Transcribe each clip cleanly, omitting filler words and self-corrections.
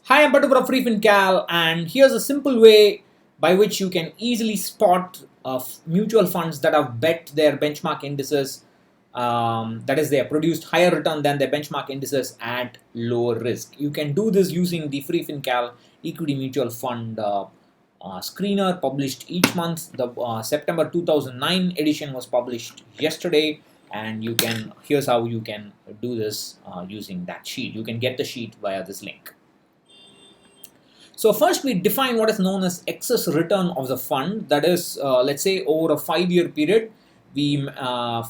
Hi, I'm Patu from freefincal, and here's a simple way by which you can easily spot mutual funds that have bet their benchmark indices. That is, they have produced higher return than their benchmark indices at lower risk. You can do this using the freefincal equity mutual fund screener published each month. The September 2009 edition was published yesterday, and here's how you can do this using that sheet. You can get the sheet via this link. So first we define what is known as excess return of the fund. That is, let's say over a 5-year period, we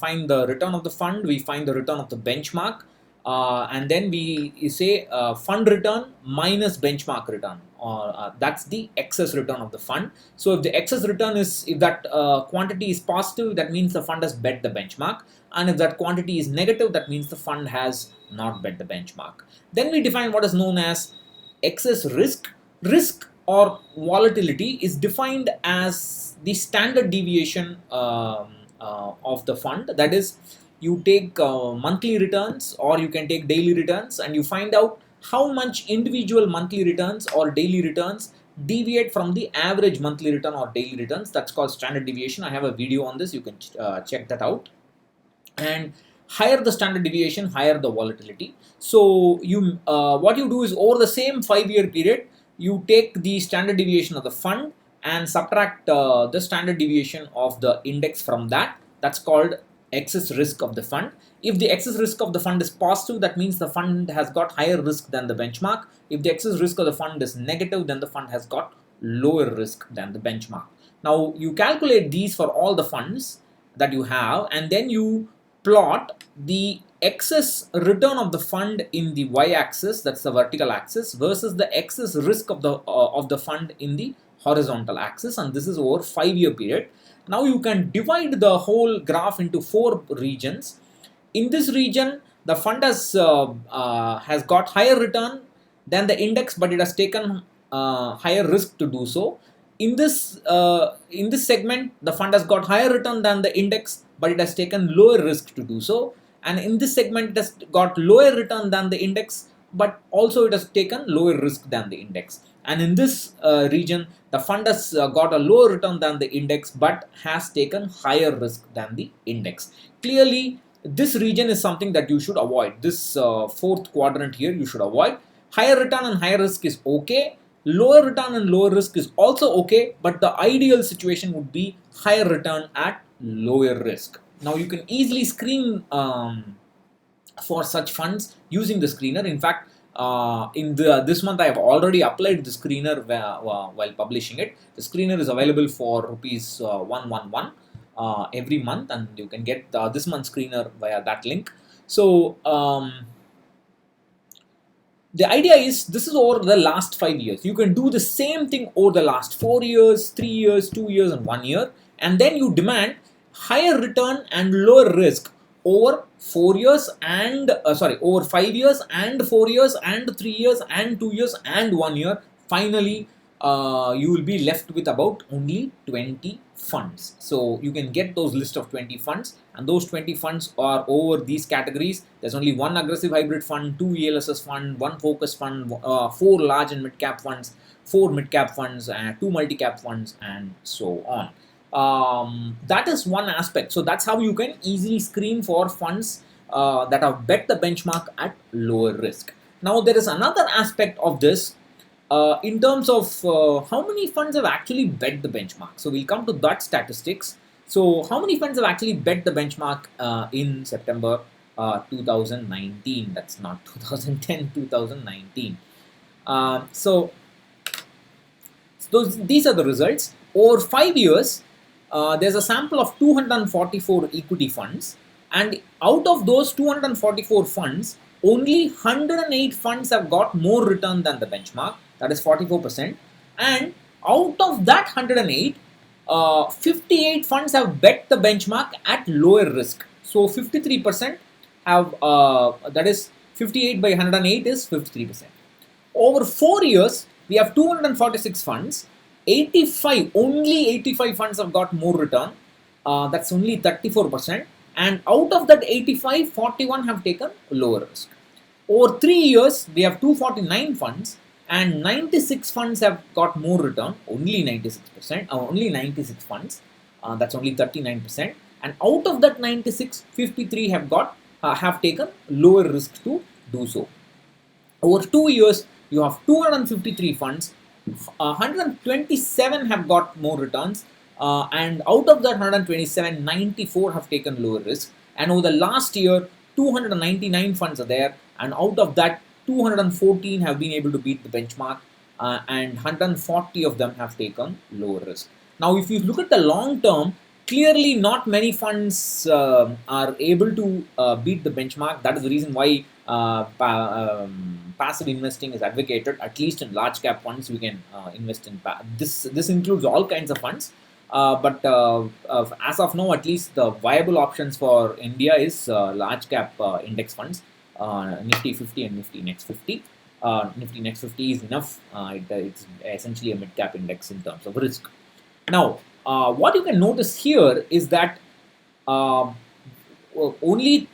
find the return of the fund, we find the return of the benchmark, and then we say fund return minus benchmark return. That's the excess return of the fund. So if the excess return is, if that quantity is positive, that means the fund has bet the benchmark. And if that quantity is negative, that means the fund has not bet the benchmark. Then we define what is known as excess risk. Risk or volatility is defined as the standard deviation of the fund. That is, you take monthly returns or you can take daily returns, and you find out how much individual monthly returns or daily returns deviate from the average monthly return or daily returns. That's called standard deviation. I have a video on this, you can check that out. And higher the standard deviation, higher the volatility. So you what you do is, over the same 5-year period, you take the standard deviation of the fund and subtract the standard deviation of the index from that. That's called excess risk of the fund. If the excess risk of the fund is positive, that means the fund has got higher risk than the benchmark. If the excess risk of the fund is negative, then the fund has got lower risk than the benchmark. Now you calculate these for all the funds that you have, and then you plot the excess return of the fund in the y-axis, that's the vertical axis, versus the excess risk of the fund in the horizontal axis, and this is over 5-year period. Now you can divide the whole graph into 4 regions. In this region, the fund has got higher return than the index, but it has taken higher risk to do so. In this segment, the fund has got higher return than the index, but it has taken lower risk to do so. And in this segment, it has got lower return than the index, but also it has taken lower risk than the index. And in this region, the fund has got a lower return than the index, but has taken higher risk than the index. Clearly, this region is something that you should avoid. This 4th quadrant here, you should avoid. Higher return and higher risk is okay. Lower return and lower risk is also okay, but the ideal situation would be higher return at lower risk. Now you can easily screen for such funds using the screener. In fact, this month I have already applied the screener while publishing it. The screener is available for rupees 111 every month, and you can get this month's screener via that link. So the idea is, this is over the last 5 years. You can do the same thing over the last 4 years, 3 years, 2 years, and 1 year, and then you demand higher return and lower risk over 4 years and over 5 years and 4 years and 3 years and 2 years and 1 year. Finally, you will be left with about only 20 funds. So you can get those list of 20 funds, and those 20 funds are over these categories. There's only 1 aggressive hybrid fund, 2 ELSS fund, 1 focus fund, 4 large and mid cap funds, 4 mid cap funds, and 2 multi cap funds, and so on. That is one aspect. So that's how you can easily screen for funds that have bet the benchmark at lower risk. Now there is another aspect of this in terms of how many funds have actually bet the benchmark. So we'll come to that statistics. So how many funds have actually bet the benchmark in September 2019? That's not 2010, 2019. These are the results. Over 5 years, there's a sample of 244 equity funds, and out of those 244 funds, only 108 funds have got more return than the benchmark, that is 44%, and out of that 108, 58 funds have bet the benchmark at lower risk. So 53% have, that is 58 by 108 is 53%. Over 4 years, we have 246 funds. Only 85 funds have got more return. That's only 34%. And out of that 85, 41 have taken lower risk. Over 3 years, we have 249 funds. and 96 funds have got more return, only 96%, only 96 funds, that's only 39%, and out of that 96, 53 have taken lower risk to do so. Over 2 years, you have 253 funds, 127 have got more returns, and out of that 127, 94 have taken lower risk. And over the last year, 299 funds are there, and out of that, 214 have been able to beat the benchmark, and 140 of them have taken lower risk. Now, if you look at the long term, clearly not many funds are able to beat the benchmark. That is the reason why passive investing is advocated. At least in large cap funds, we can invest in this includes all kinds of funds, but as of now, at least the viable options for India is large cap index funds, Nifty 50 and Nifty Next 50. Nifty Next 50 is enough. It's essentially a mid cap index in terms of risk. Now, what you can notice here is that only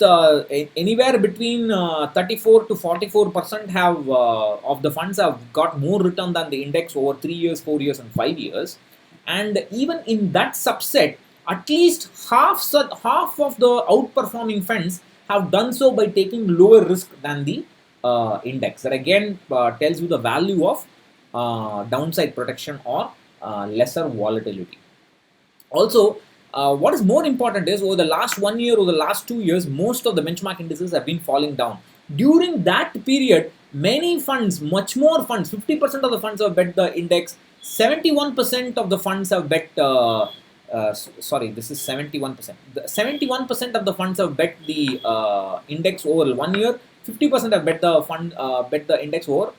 anywhere between 34 to 44% have of the funds have got more return than the index over 3 years, 4 years, and 5 years. And even in that subset, at least half of the outperforming funds have done so by taking lower risk than the index. That again tells you the value of downside protection or lesser volatility. Also, what is more important is over the last 1 year or the last 2 years, most of the benchmark indices have been falling down. During that period, many funds, much more funds, 50% of the funds have bet the index, 71% of the funds have bet, sorry, this is 71%. 71% of the funds have bet the index over 1 year, 50% have bet the bet the index over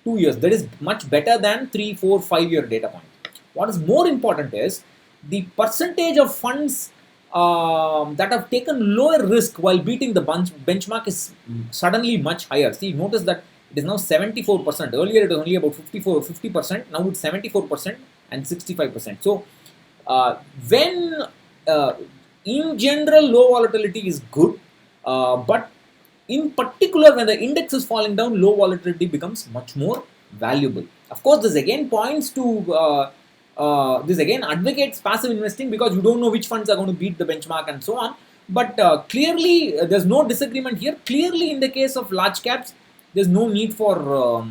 2 years. That is much better than 3, 4, 5-year data point. What is more important is the percentage of funds that have taken lower risk while beating the benchmark is suddenly much higher. See, notice that it is now 74%. Earlier it was only about 50%. Now it's 74% and 65%. So when in general low volatility is good, but in particular when the index is falling down, low volatility becomes much more valuable. Of course, this again points to this again advocates passive investing because you don't know which funds are going to beat the benchmark and so on. But clearly, there's no disagreement here. Clearly, in the case of large caps, there's no need for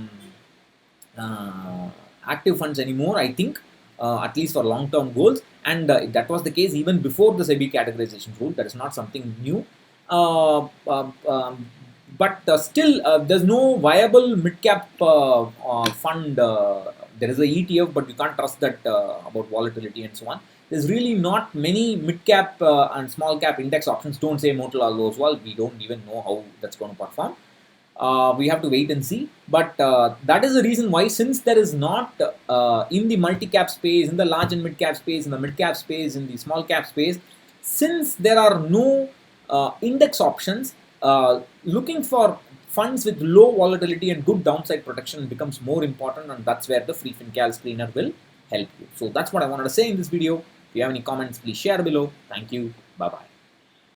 active funds anymore, I think, at least for long-term goals. And that was the case even before the SEBI categorization rule. That is not something new. But still, there's no viable mid-cap fund. There is a ETF, but you can't trust that about volatility and so on. There's really not many mid-cap and small-cap index options. Don't say Motilal Oswal. We don't even know how that's going to perform. We have to wait and see. But that is the reason why, since there is not in the multi-cap space, in the large and mid-cap space, in the mid-cap space, in the small-cap space, since there are no index options, looking for funds with low volatility and good downside protection becomes more important, and that's where the freefincal screener will help you. So that's what I wanted to say in this video. If you have any comments, please share below. Thank you. Bye-bye.